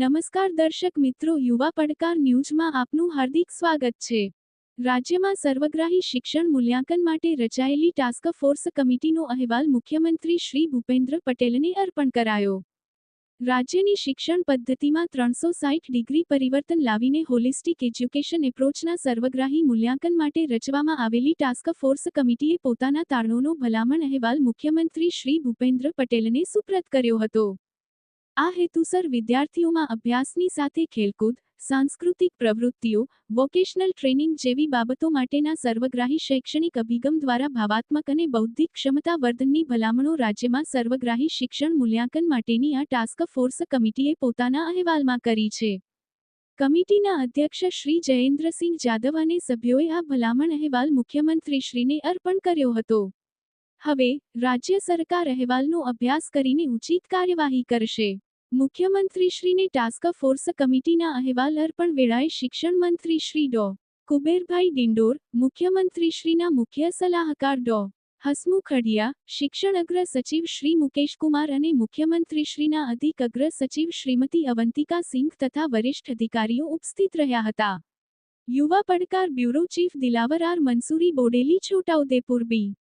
નમસ્કાર દર્શક મિત્રો, યુવા પડકાર ન્યૂઝમાં આપનું હાર્દિક સ્વાગત છે। રાજ્યમાં સર્વગ્રાહી શિક્ષણ મૂલ્યાંકન માટે રચાયેલી ટાસ્ક ફોર્સ કમિટીનો અહેવાલ મુખ્યમંત્રી શ્રી ભૂપેન્દ્ર પટેલને અર્પણ કરાયો। રાજ્યની શિક્ષણ પદ્ધતિમાં 360 ડિગ્રી પરિવર્તન લાવીને હોલિસ્ટિક એજ્યુકેશન એપ્રોચના સર્વગ્રાહી મૂલ્યાંકન માટે રચવામાં આવેલી ટાસ્ક ફોર્સ કમિટીએ પોતાના તારણોનો ભલામણ અહેવાલ મુખ્યમંત્રી શ્રી ભૂપેન્દ્ર પટેલને સુપ્રત કર્યો હતો। આ હેતુસર વિદ્યાર્થીઓમાં અભ્યાસની સાથે ખેલકૂદ, સાંસ્કૃતિક પ્રવૃત્તિઓ, વોકેશનલ ટ્રેનિંગ જેવી બાબતો માટેના સર્વગ્રાહી શૈક્ષણિક અભિગમ દ્વારા ભાવાત્મક અને બૌદ્ધિક ક્ષમતા વર્ધનની ભલામણો રાજ્યમાં સર્વગ્રાહી શિક્ષણ મૂલ્યાંકન માટેની આ ટાસ્ક ફોર્સ કમિટીએ પોતાના અહેવાલમાં કરી છે। કમિટીના અધ્યક્ષ શ્રી જયેન્દ્રસિંહ જાદવ અને સભ્યોએ આ ભલામણ અહેવાલ મુખ્યમંત્રીશ્રીને અર્પણ કર્યો હતો। હવે રાજ્ય સરકાર અહેવાલનો અભ્યાસ કરીને ઉચિત કાર્યવાહી કરશે। મુખ્યમંત્રીશ્રીને ટાસ્ક ફોર્સ કમિટીના અહેવાલ અર્પણ વેળાએ શિક્ષણ મંત્રી શ્રી ડો. કુબેરભાઈ ડિંડોર, મુખ્યમંત્રીશ્રીના મુખ્ય સલાહકાર ડો. હસમુખ અઢિયા, શિક્ષણ અગ્ર સચિવ શ્રી મુકેશકુમાર અને મુખ્યમંત્રીશ્રીના અધિક અગ્ર સચિવ શ્રીમતી અવંતિકા સિંઘ તથા વરિષ્ઠ અધિકારીઓ ઉપસ્થિત રહ્યા હતા। યુવા પડકાર bureau chief Dilawar R Mansuri, Bodeli, Chhota Udepur બી।